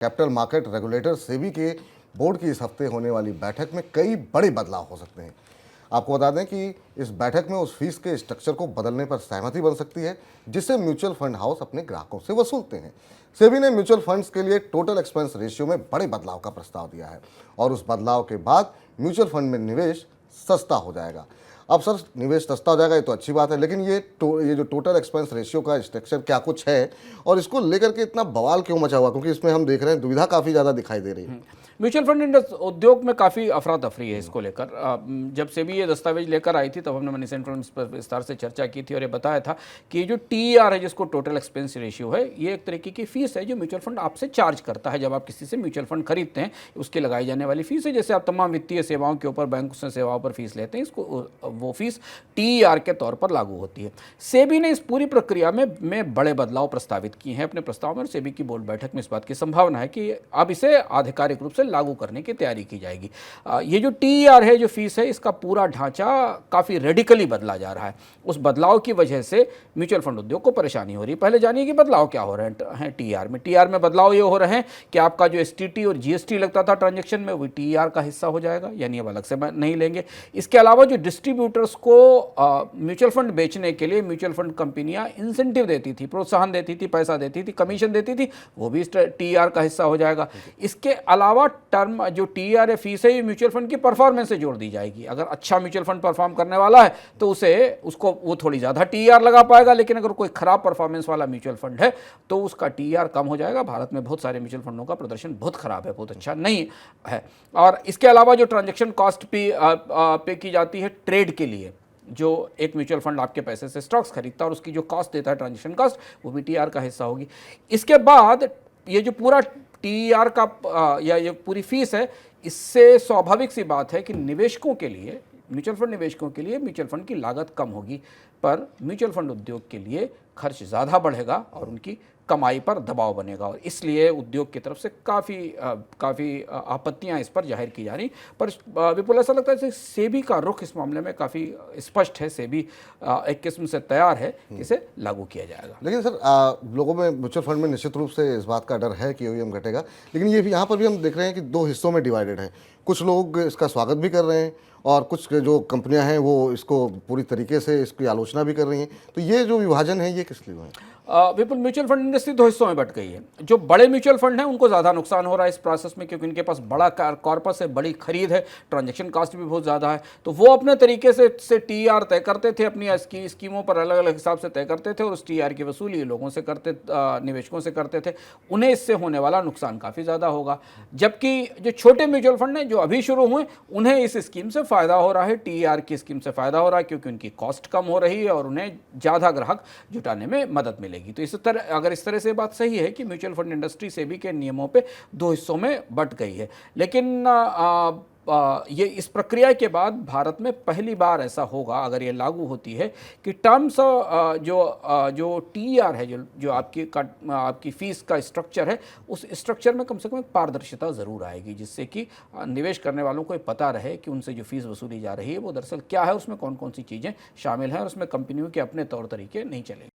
Capital market regulator SEBI के board की इस हफ्ते होने वाली बैठक में कई बड़े बदलाव हो सकते हैं। आपको बता दें कि इस बैठक में उस फीस के स्ट्रक्चर को बदलने पर सहमति बन सकती है जिसे म्यूचुअल फंड हाउस अपने ग्राहकों से वसूलते हैं। सेबी ने म्यूचुअल फंड्स के लिए टोटल एक्सपेंस रेशियो में बड़े बदलाव का प्रस्ताव दिया है और उस बदलाव के बाद म्यूचुअल फंड में निवेश सस्ता हो जाएगा। अब सर, निवेश सस्ता हो जाएगा ये तो अच्छी बात है, लेकिन ये जो टोटल एक्सपेंस रेशियो का स्ट्रक्चर क्या कुछ है और इसको लेकर के इतना बवाल क्यों मचा हुआ, क्योंकि इसमें हम देख रहे हैं दुविधा काफ़ी ज़्यादा दिखाई दे रही है। म्यूचुअल फंड उद्योग में काफ़ी अफरा तफरी है इसको लेकर। जब से भी ये दस्तावेज लेकर आई थी तब हमने मनी सेंटर में इस पर विस्तार से चर्चा की थी और ये बताया था कि जो TER है, जिसको टोटल एक्सपेंस रेशियो है, ये एक तरीके की फीस है जो म्यूचुअल फंड आपसे चार्ज करता है जब आप किसी से म्यूचुअल फंड खरीदते हैं। उसकी लगाई जाने वाली फीस है, जैसे आप तमाम वित्तीय सेवाओं के ऊपर बैंक से सेवाओं पर फीस लेते हैं, इसको वो फीस TER के तौर पर लागू होती है। सेबी ने इस पूरी प्रक्रिया में बड़े बदलाव प्रस्तावित किए हैं अपने प्रस्ताव में और सेबी की बोर्ड बैठक में इस बात की संभावना है कि अब इसे आधिकारिक रूप से लागू करने की तैयारी की जाएगी। ये जो TER है, जो फीस है, इसका पूरा ढांचा काफ़ी रेडिकली बदला जा रहा है। उस बदलाव की वजह से म्यूचुअल फंड उद्योग को परेशानी हो रही है। पहले जानिए कि बदलाव क्या हो रहे हैं TER में बदलाव ये हो रहे हैं कि आपका जो STT और GST लगता था ट्रांजेक्शन में, वो TER का हिस्सा हो जाएगा, यानी अब अलग से नहीं लेंगे। इसके अलावा जो डिस्ट्रीब्यूटर्स को म्यूचुअल फंड बेचने के लिए म्यूचुअल फंड कंपनियां इंसेंटिव देती थी, प्रोत्साहन देती थी, पैसा देती थी, कमीशन देती थी, वो भी TER का हिस्सा हो जाएगा। इसके अलावा टर्म जो TER है, फीस है, ये म्यूचुअल फंड की परफॉर्मेंस से जोड़ दी जाएगी। अगर अच्छा म्यूचुअल फंड परफॉर्म करने वाला है तो उसको वो थोड़ी ज़्यादा TER लगा पाएगा, लेकिन अगर कोई खराब परफॉर्मेंस वाला म्यूचुअल फंड है तो उसका TER कम हो जाएगा। भारत में बहुत सारे म्यूचुअल फंडों का प्रदर्शन बहुत खराब है, बहुत अच्छा नहीं है। और इसके अलावा जो ट्रांजेक्शन कॉस्ट पे की जाती है ट्रेड के लिए, जो एक म्यूचुअल फंड आपके पैसे से स्टॉक्स खरीदता है और उसकी जो कॉस्ट देता है ट्रांजेक्शन कॉस्ट, वो भी TER का हिस्सा होगी। इसके बाद ये जो पूरा TER का या ये पूरी फीस है, इससे स्वाभाविक सी बात है कि निवेशकों के लिए, म्यूचुअल फंड निवेशकों के लिए म्यूचुअल फंड की लागत कम होगी, पर म्यूचुअल फंड उद्योग के लिए खर्च ज़्यादा बढ़ेगा और उनकी कमाई पर दबाव बनेगा। और इसलिए उद्योग की तरफ से काफ़ी आपत्तियां इस पर जाहिर की जा रही। पर विपुल, ऐसा लगता है कि सेबी का रुख इस मामले में काफ़ी स्पष्ट है। सेबी एक किस्म से तैयार है कि इसे लागू किया जाएगा। लेकिन सर, लोगों में म्यूचुअल फंड में निश्चित रूप से इस बात का डर है कि OEM घटेगा, लेकिन ये भी यहाँ पर भी हम देख रहे हैं कि दो हिस्सों में डिवाइडेड है। कुछ लोग इसका स्वागत भी कर रहे हैं और कुछ जो कंपनियां हैं वो इसको पूरी तरीके से इसकी आलोचना भी कर रही हैं। तो ये जो विभाजन है, ये किस लिए है? विपुल, म्यूचुअल फंड इंडस्ट्री दो हिस्सों में बट गई है। जो बड़े म्यूचुअल फंड हैं उनको ज़्यादा नुकसान हो रहा है इस प्रोसेस में, क्योंकि इनके पास बड़ा कॉर्पस है, बड़ी खरीद है, ट्रांजैक्शन कॉस्ट भी बहुत ज़्यादा है। तो वो अपने तरीके से TER तय करते थे, अपनी स्कीमों पर अलग अलग हिसाब से तय करते थे और उस TER की वसूली लोगों से करते, निवेशकों से करते थे। उन्हें इससे होने वाला नुकसान काफ़ी ज़्यादा होगा। जबकि जो छोटे म्यूचुअल फंड हैं जो अभी शुरू हुए, उन्हें इस स्कीम से फ़ायदा हो रहा है, TER की स्कीम से फ़ायदा हो रहा है, क्योंकि उनकी कॉस्ट कम हो रही है और उन्हें ज़्यादा ग्राहक जुटाने में मदद मिलेगी। तो अगर इस तरह से बात सही है कि म्यूचुअल फंड इंडस्ट्री सेबी के नियमों पे दो हिस्सों में बंट गई है, लेकिन ये इस प्रक्रिया के बाद भारत में पहली बार ऐसा होगा, अगर ये लागू होती है, कि टर्म्स जो TER है, जो आपकी फीस का स्ट्रक्चर है, उस स्ट्रक्चर में कम से कम एक पारदर्शिता ज़रूर आएगी, जिससे कि निवेश करने वालों को पता रहे कि उनसे जो फीस वसूली जा रही है वो दरअसल क्या है, उसमें कौन कौन सी चीज़ें शामिल हैं और उसमें कंपनियों के अपने तौर तरीके नहीं चलेंगे।